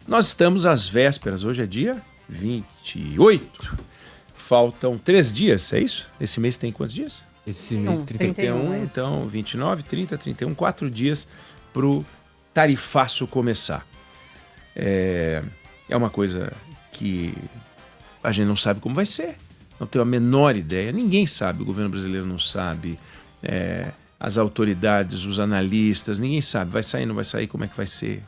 Nós estamos às vésperas, hoje é dia 28. Faltam 3 dias, é isso? Esse mês tem quantos dias? Esse mês 31, então 29, 30, 31, 4 dias para o tarifaço começar. É uma coisa que a gente não sabe como vai ser, não tenho a menor ideia, ninguém sabe, o governo brasileiro não sabe, as autoridades, os analistas, ninguém sabe, vai sair, não vai sair, como é que vai ser.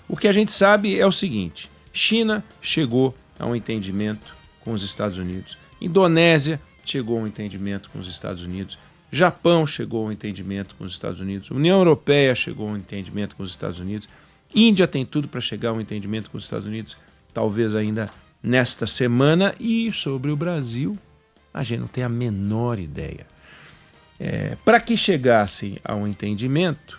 O que a gente sabe é o seguinte: China chegou a um entendimento com os Estados Unidos, Indonésia chegou a um entendimento com os Estados Unidos, Japão chegou a um entendimento com os Estados Unidos, União Europeia chegou a um entendimento com os Estados Unidos, Índia tem tudo para chegar a um entendimento com os Estados Unidos, talvez ainda nesta semana, e sobre o Brasil a gente não tem a menor ideia. Para que chegassem a um entendimento,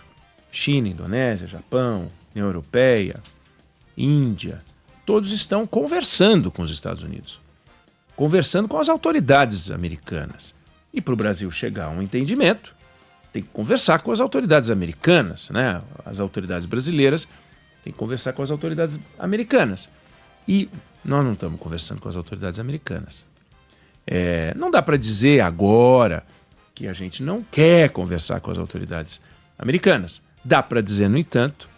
China, Indonésia, Japão, União Europeia, Índia, todos estão conversando com os Estados Unidos, conversando com as autoridades americanas. E para o Brasil chegar a um entendimento, tem que conversar com as autoridades americanas, né? As autoridades brasileiras têm que conversar com as autoridades americanas. E nós não estamos conversando com as autoridades americanas. Não dá para dizer agora que a gente não quer conversar com as autoridades americanas. Dá para dizer, no entanto,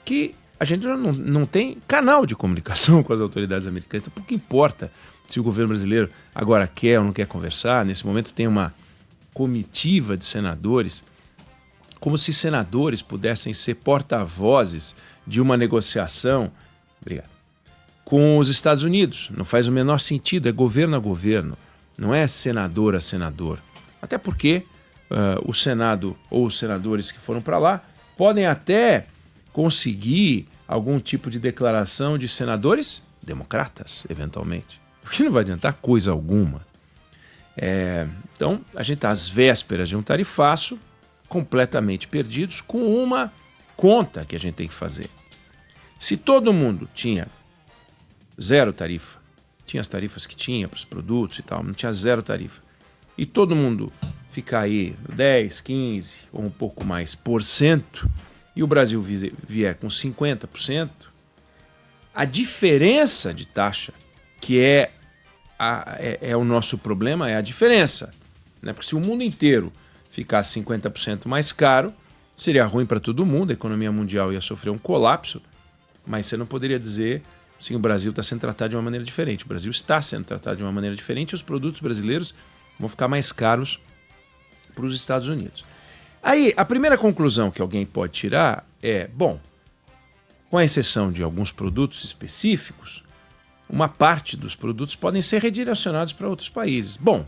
que a gente não tem canal de comunicação com as autoridades americanas. Então, pouco importa se o governo brasileiro agora quer ou não quer conversar. Nesse momento tem uma comitiva de senadores, como se senadores pudessem ser porta-vozes de uma negociação com os Estados Unidos. Não faz o menor sentido, é governo a governo, não é senador a senador. Até porque o Senado ou os senadores que foram para lá podem até conseguir algum tipo de declaração de senadores democratas, eventualmente. O que não vai adiantar coisa alguma. Então, a gente está às vésperas de um tarifaço, completamente perdidos, com uma conta que a gente tem que fazer. Se todo mundo tinha zero tarifa, tinha as tarifas que tinha para os produtos e tal, não tinha zero tarifa, e todo mundo ficar aí 10, 15 ou um pouco mais por cento, e o Brasil vier com 50%, a diferença de taxa, que é o nosso problema, é a diferença. Né? Porque se o mundo inteiro ficasse 50% mais caro, seria ruim para todo mundo, a economia mundial ia sofrer um colapso, mas você não poderia dizer assim, o Brasil está sendo tratado de uma maneira diferente. O Brasil está sendo tratado de uma maneira diferente e os produtos brasileiros vão ficar mais caros para os Estados Unidos. Aí, a primeira conclusão que alguém pode tirar é, bom, com a exceção de alguns produtos específicos, uma parte dos produtos podem ser redirecionados para outros países. Bom,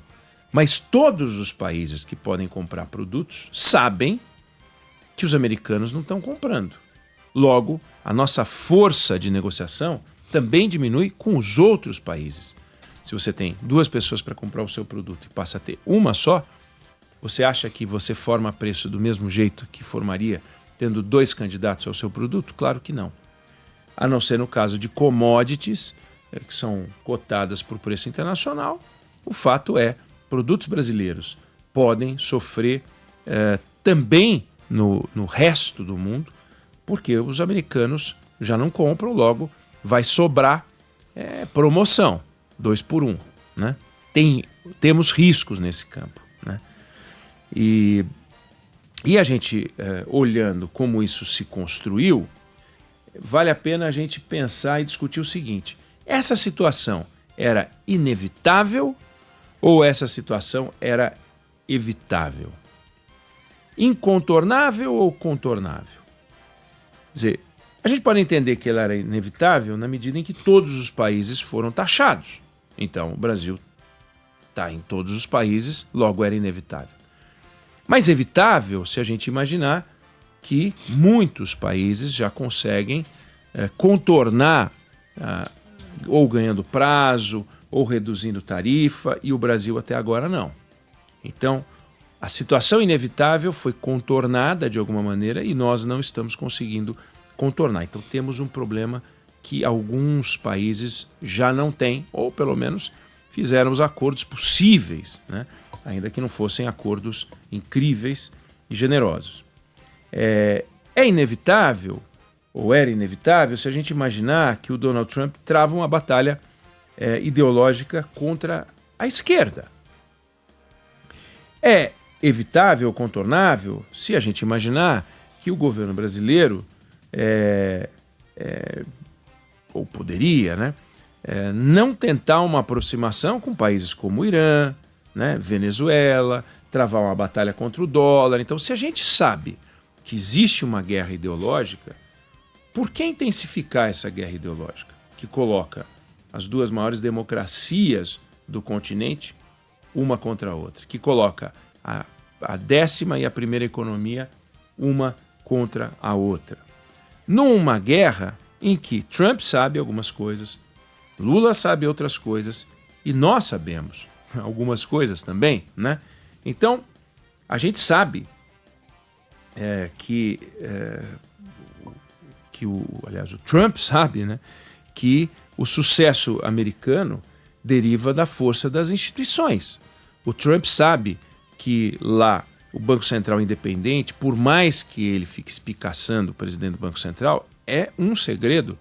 mas todos os países que podem comprar produtos sabem que os americanos não estão comprando. Logo, a nossa força de negociação também diminui com os outros países. Se você tem 2 pessoas para comprar o seu produto e passa a ter uma só, você acha que você forma preço do mesmo jeito que formaria tendo 2 candidatos ao seu produto? Claro que não. A não ser no caso de commodities, que são cotadas por preço internacional, o fato é, produtos brasileiros podem sofrer também no resto do mundo, porque os americanos já não compram, logo vai sobrar promoção, 2 por 1. Né? Temos riscos nesse campo. Né? E a gente, olhando como isso se construiu, vale a pena a gente pensar e discutir o seguinte: essa situação era inevitável ou essa situação era evitável? Incontornável ou contornável? Quer dizer, a gente pode entender que ela era inevitável na medida em que todos os países foram taxados. Então, o Brasil está em todos os países, logo era inevitável. Mas evitável se a gente imaginar que muitos países já conseguem contornar, ou ganhando prazo, ou reduzindo tarifa, e o Brasil até agora não. Então, a situação inevitável foi contornada de alguma maneira e nós não estamos conseguindo contornar. Então, temos um problema que alguns países já não têm, ou pelo menos fizeram os acordos possíveis, né? Ainda que não fossem acordos incríveis e generosos. É inevitável ou era inevitável, se a gente imaginar que o Donald Trump trava uma batalha ideológica contra a esquerda. É evitável, contornável, se a gente imaginar que o governo brasileiro, ou poderia, né, não tentar uma aproximação com países como o Irã, né, Venezuela, travar uma batalha contra o dólar. Então, se a gente sabe que existe uma guerra ideológica, por que intensificar essa guerra ideológica? Que coloca as duas maiores democracias do continente uma contra a outra, que coloca a 10ª e a primeira economia uma contra a outra. Numa guerra em que Trump sabe algumas coisas, Lula sabe outras coisas e nós sabemos algumas coisas também, né? Então, a gente sabe que o Trump sabe, né, que o sucesso americano deriva da força das instituições. O Trump sabe que lá o Banco Central independente, por mais que ele fique espicaçando o presidente do Banco Central, é um segredo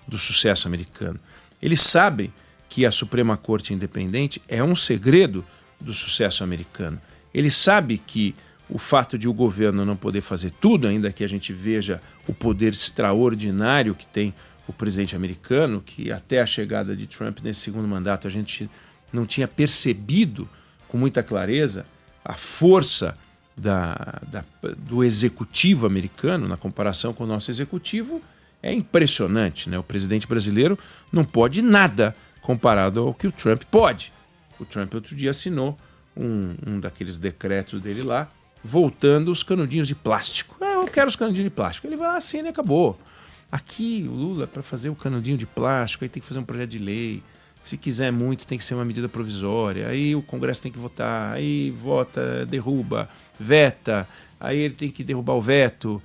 do sucesso americano. Ele sabe que a Suprema Corte independente é um segredo do sucesso americano. Ele sabe que o fato de o governo não poder fazer tudo, ainda que a gente veja o poder extraordinário que tem o presidente americano, que até a chegada de Trump nesse segundo mandato a gente não tinha percebido com muita clareza a força do executivo americano na comparação com o nosso executivo, é impressionante, né? O presidente brasileiro não pode nada comparado ao que o Trump pode. O Trump outro dia assinou um daqueles decretos dele lá, voltando os canudinhos de plástico. Eu quero os canudinhos de plástico. Ele vai lá, assina e acabou. Aqui, o Lula, para fazer o canudinho de plástico, aí tem que fazer um projeto de lei. Se quiser muito, tem que ser uma medida provisória. Aí o Congresso tem que votar. Aí vota, derruba, veta. Aí ele tem que derrubar o veto.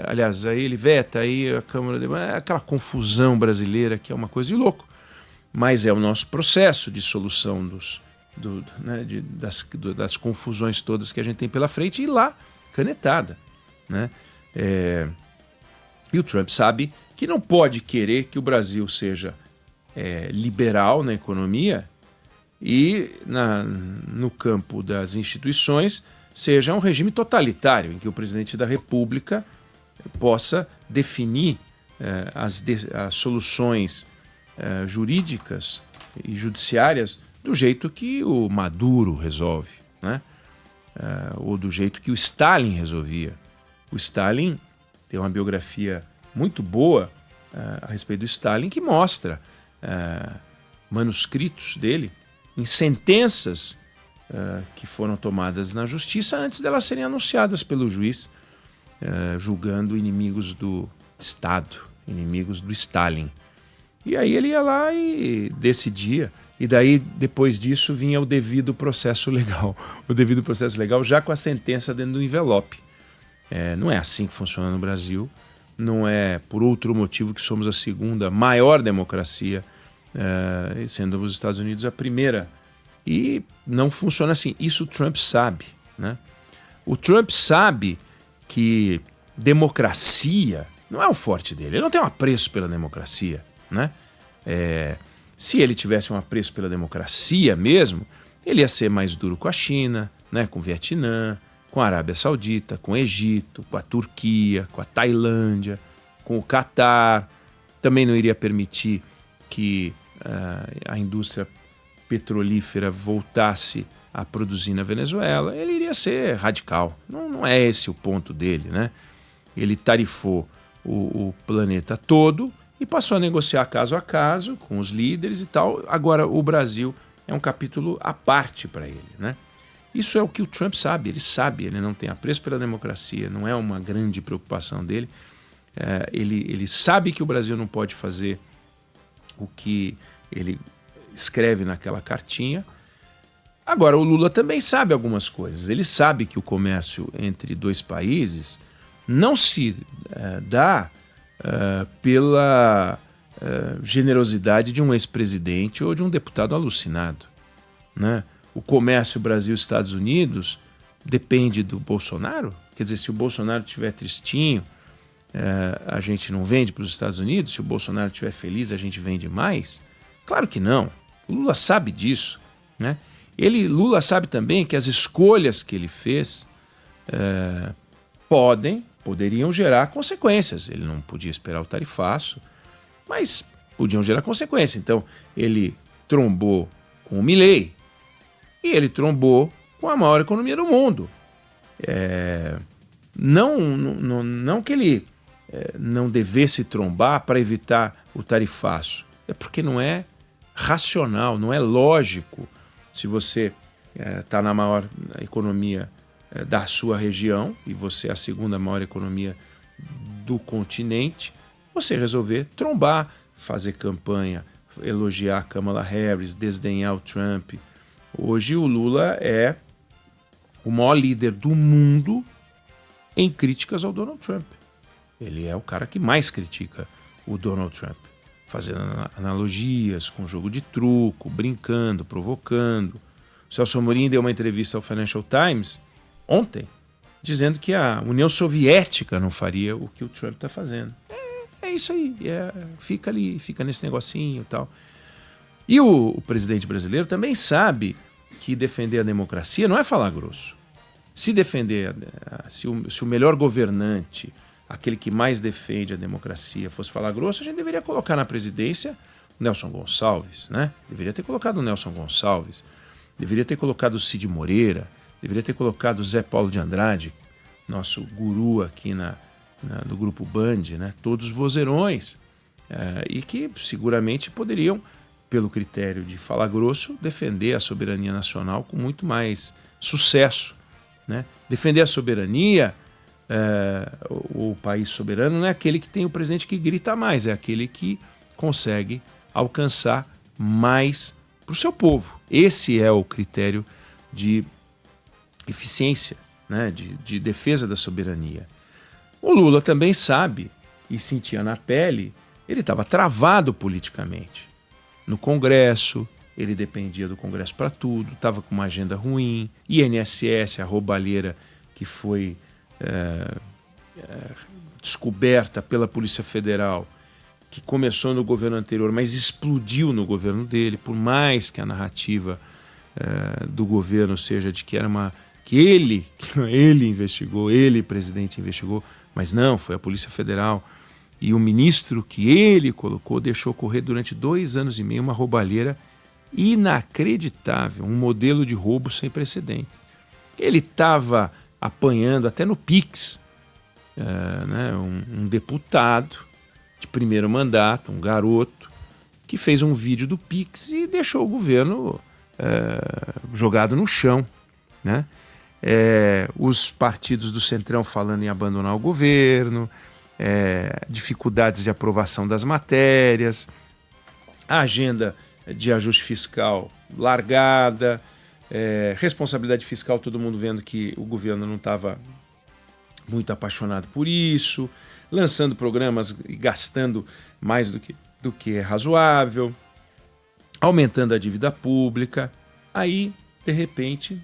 Aliás, aí ele veta, aí a Câmara... aquela confusão brasileira que é uma coisa de louco. Mas é o nosso processo de solução das confusões todas que a gente tem pela frente e lá, canetada, né? E o Trump sabe que não pode querer que o Brasil seja liberal na economia e no campo das instituições seja um regime totalitário, em que o presidente da República possa definir as soluções jurídicas e judiciárias do jeito que o Maduro resolve, né? Ou do jeito que o Stalin resolvia. O Stalin tem uma biografia muito boa a respeito do Stalin que mostra manuscritos dele em sentenças que foram tomadas na justiça antes delas serem anunciadas pelo juiz, julgando inimigos do Estado, inimigos do Stalin. E aí ele ia lá e decidia. E daí, depois disso, vinha o devido processo legal. O devido processo legal já com a sentença dentro do envelope. Não é assim que funciona no Brasil. Não é por outro motivo que somos a segunda maior democracia, sendo os Estados Unidos a primeira. E não funciona assim. Isso o Trump sabe, né? O Trump sabe que democracia não é o forte dele. Ele não tem um apreço pela democracia, né? Se ele tivesse um apreço pela democracia mesmo, ele ia ser mais duro com a China, né? Com o Vietnã, com a Arábia Saudita, com o Egito, com a Turquia, com a Tailândia, com o Catar. Também não iria permitir que a indústria petrolífera voltasse a produzir na Venezuela. Ele iria ser radical. Não é esse o ponto dele, né? Ele tarifou o planeta todo e passou a negociar caso a caso com os líderes e tal. Agora, o Brasil é um capítulo à parte para ele, né? Isso é o que o Trump sabe. Ele não tem apreço pela democracia, não é uma grande preocupação dele. Ele sabe que o Brasil não pode fazer o que ele escreve naquela cartinha. Agora, o Lula também sabe algumas coisas. Ele sabe que o comércio entre dois países não se dá pela generosidade de um ex-presidente ou de um deputado alucinado, né? O comércio Brasil-Estados Unidos depende do Bolsonaro? Quer dizer, se o Bolsonaro estiver tristinho a gente não vende para os Estados Unidos? Se o Bolsonaro estiver feliz, a gente vende mais? Claro que não. O Lula sabe disso, né? Lula sabe também que as escolhas que ele fez poderiam gerar consequências. Ele não podia esperar o tarifaço, mas podiam gerar consequências. Então, ele trombou com o Milei e ele trombou com a maior economia do mundo. Não que ele não devesse trombar para evitar o tarifaço. É porque não é racional, não é lógico. Se você está na maior economia da sua região e você é a segunda maior economia do continente, você resolver trombar, fazer campanha, elogiar a Kamala Harris, desdenhar o Trump. Hoje o Lula é o maior líder do mundo em críticas ao Donald Trump. Ele é o cara que mais critica o Donald Trump, fazendo analogias com jogo de truco, brincando, provocando. O Celso Amorim deu uma entrevista ao Financial Times ontem, dizendo que a União Soviética não faria o que o Trump está fazendo. É isso aí, fica ali, fica nesse negocinho e tal. E o presidente brasileiro também sabe que defender a democracia não é falar grosso. Se o melhor governante, aquele que mais defende a democracia, fosse falar grosso, a gente deveria colocar na presidência o Nelson Gonçalves, né? Deveria ter colocado o Nelson Gonçalves, deveria ter colocado o Cid Moreira, deveria ter colocado o Zé Paulo de Andrade, nosso guru aqui do Grupo Band, né? Todos vozeirões, e que seguramente poderiam, pelo critério de falar grosso, defender a soberania nacional com muito mais sucesso, né? Defender a soberania, o país soberano, não é aquele que tem o presidente que grita mais, é aquele que consegue alcançar mais para o seu povo. Esse é o critério de eficiência, né? de defesa da soberania. O Lula também sabe e sentia na pele, ele estava travado politicamente. No Congresso, ele dependia do Congresso para tudo, estava com uma agenda ruim, INSS, a roubalheira que foi descoberta pela Polícia Federal, que começou no governo anterior, mas explodiu no governo dele, por mais que a narrativa do governo seja de que era que ele investigou, presidente, investigou, mas não, foi a Polícia Federal. E o ministro que ele colocou deixou correr durante 2 anos e meio uma roubalheira inacreditável, um modelo de roubo sem precedente. Ele estava apanhando até no Pix, né, um deputado de primeiro mandato, um garoto, que fez um vídeo do Pix e deixou o governo jogado no chão, né? Os partidos do Centrão falando em abandonar o governo, dificuldades de aprovação das matérias, a agenda de ajuste fiscal largada, responsabilidade fiscal, todo mundo vendo que o governo não estava muito apaixonado por isso, lançando programas e gastando mais do que é razoável, aumentando a dívida pública. Aí, de repente,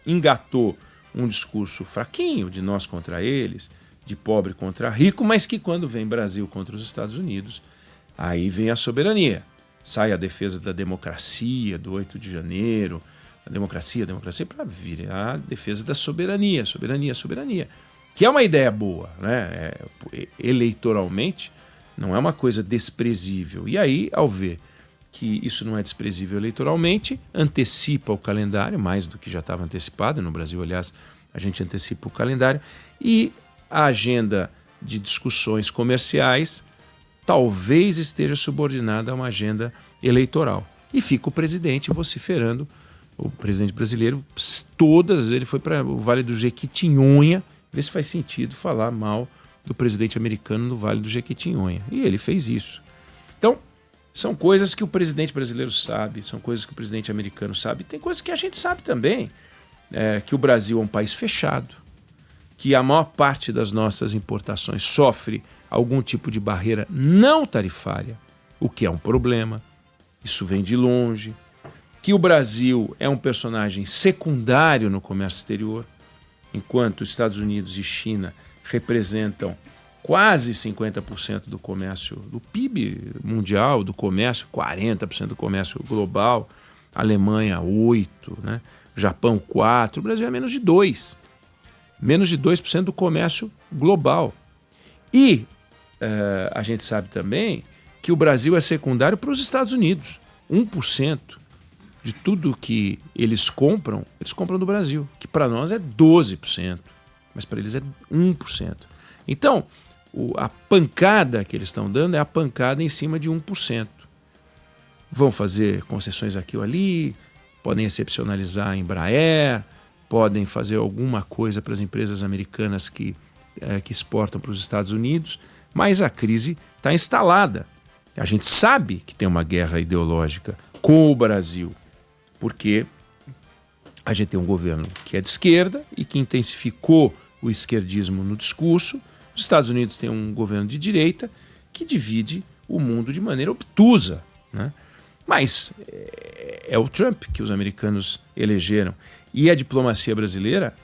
engatou um discurso fraquinho de nós contra eles, de pobre contra rico, mas que quando vem Brasil contra os Estados Unidos, aí vem a soberania. Sai a defesa da democracia, do 8 de janeiro, a democracia para vir a defesa da soberania, que é uma ideia boa, né? Eleitoralmente, não é uma coisa desprezível. E aí, ao ver que isso não é desprezível eleitoralmente, antecipa o calendário, mais do que já estava antecipado. No Brasil, aliás, a gente antecipa o calendário, e a agenda de discussões comerciais talvez esteja subordinada a uma agenda eleitoral. E fica o presidente vociferando, o presidente brasileiro, ele foi para o Vale do Jequitinhonha, ver se faz sentido falar mal do presidente americano no Vale do Jequitinhonha. E ele fez isso. Então, são coisas que o presidente brasileiro sabe, são coisas que o presidente americano sabe, tem coisas que a gente sabe também, que o Brasil é um país fechado, que a maior parte das nossas importações sofre algum tipo de barreira não tarifária, o que é um problema, isso vem de longe, que o Brasil é um personagem secundário no comércio exterior, enquanto os Estados Unidos e China representam quase 50% do comércio, do PIB mundial, do comércio, 40% do comércio global, Alemanha 8%, né? Japão 4%, o Brasil é menos de 2%. Menos de 2% do comércio global. E a gente sabe também que o Brasil é secundário para os Estados Unidos. 1% de tudo que eles compram do Brasil, que para nós é 12%, mas para eles é 1%. Então, a pancada que eles estão dando é a pancada em cima de 1%. Vão fazer concessões aqui ou ali, podem excepcionalizar a Embraer, podem fazer alguma coisa para as empresas americanas que exportam para os Estados Unidos, mas a crise está instalada. A gente sabe que tem uma guerra ideológica com o Brasil, porque a gente tem um governo que é de esquerda e que intensificou o esquerdismo no discurso. Os Estados Unidos têm um governo de direita que divide o mundo de maneira obtusa, né? Mas é o Trump que os americanos elegeram. E a diplomacia brasileira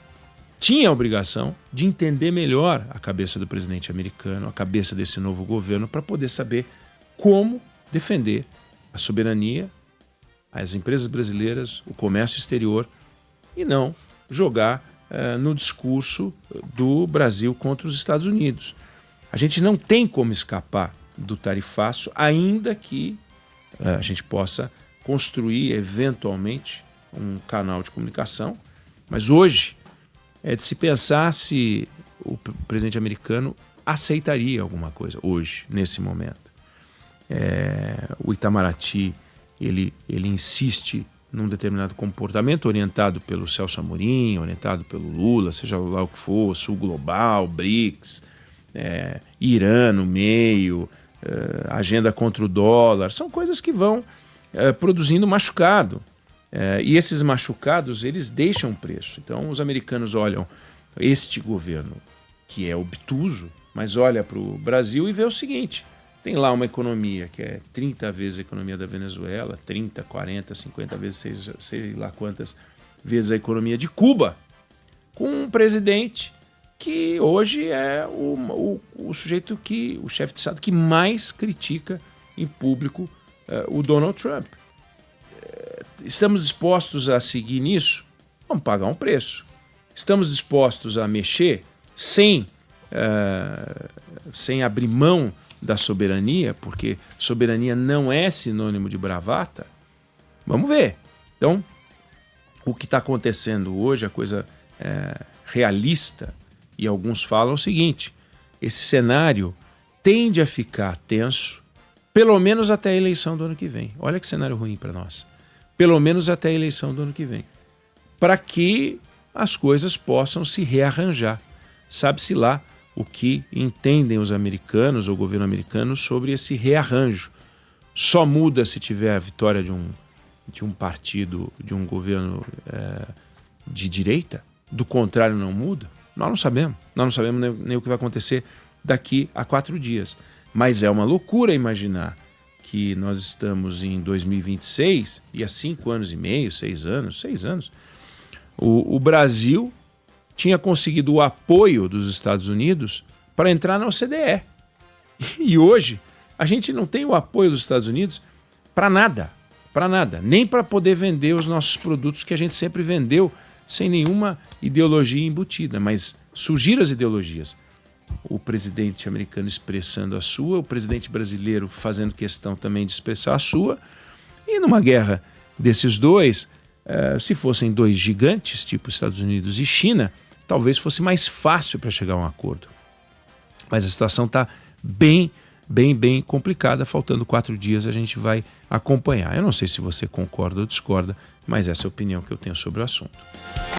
tinha a obrigação de entender melhor a cabeça do presidente americano, a cabeça desse novo governo, para poder saber como defender a soberania, as empresas brasileiras, o comércio exterior, e não jogar no discurso do Brasil contra os Estados Unidos. A gente não tem como escapar do tarifaço, ainda que a gente possa construir eventualmente um canal de comunicação, mas hoje é de se pensar se o presidente americano aceitaria alguma coisa hoje, nesse momento. O Itamaraty, ele insiste num determinado comportamento orientado pelo Celso Amorim, orientado pelo Lula, seja lá o que for, Sul Global, BRICS, Irã no meio, agenda contra o dólar, são coisas que vão produzindo machucado. E esses machucados, eles deixam preço. Então, os americanos olham este governo, que é obtuso, mas olha para o Brasil e vê o seguinte: tem lá uma economia que é 30 vezes a economia da Venezuela, 30, 40, 50 vezes, sei lá quantas vezes a economia de Cuba, com um presidente que hoje é o sujeito que, o chefe de Estado que mais critica em público o Donald Trump. Estamos dispostos a seguir nisso? Vamos pagar um preço. Estamos dispostos a mexer sem abrir mão da soberania, porque soberania não é sinônimo de bravata? Vamos ver. Então, o que está acontecendo hoje, a coisa realista, e alguns falam o seguinte: esse cenário tende a ficar tenso, pelo menos até a eleição do ano que vem. Olha que cenário ruim para nós. Pelo menos até a eleição do ano que vem, para que as coisas possam se rearranjar. Sabe-se lá o que entendem os americanos, ou o governo americano, sobre esse rearranjo. Só muda se tiver a vitória de um partido, de um governo de direita? Do contrário, não muda? Nós não sabemos. Nós não sabemos nem o que vai acontecer daqui a 4 dias. Mas é uma loucura imaginar que nós estamos em 2026 e há 5 anos e meio, 6 anos, o Brasil tinha conseguido o apoio dos Estados Unidos para entrar na OCDE. E hoje a gente não tem o apoio dos Estados Unidos para nada, nem para poder vender os nossos produtos que a gente sempre vendeu sem nenhuma ideologia embutida, mas surgiram as ideologias. O presidente americano expressando a sua, o presidente brasileiro fazendo questão também de expressar a sua, e numa guerra desses dois, se fossem dois gigantes, tipo Estados Unidos e China, talvez fosse mais fácil para chegar a um acordo. Mas a situação está bem complicada, faltando 4 dias a gente vai acompanhar. Eu não sei se você concorda ou discorda, mas essa é a opinião que eu tenho sobre o assunto.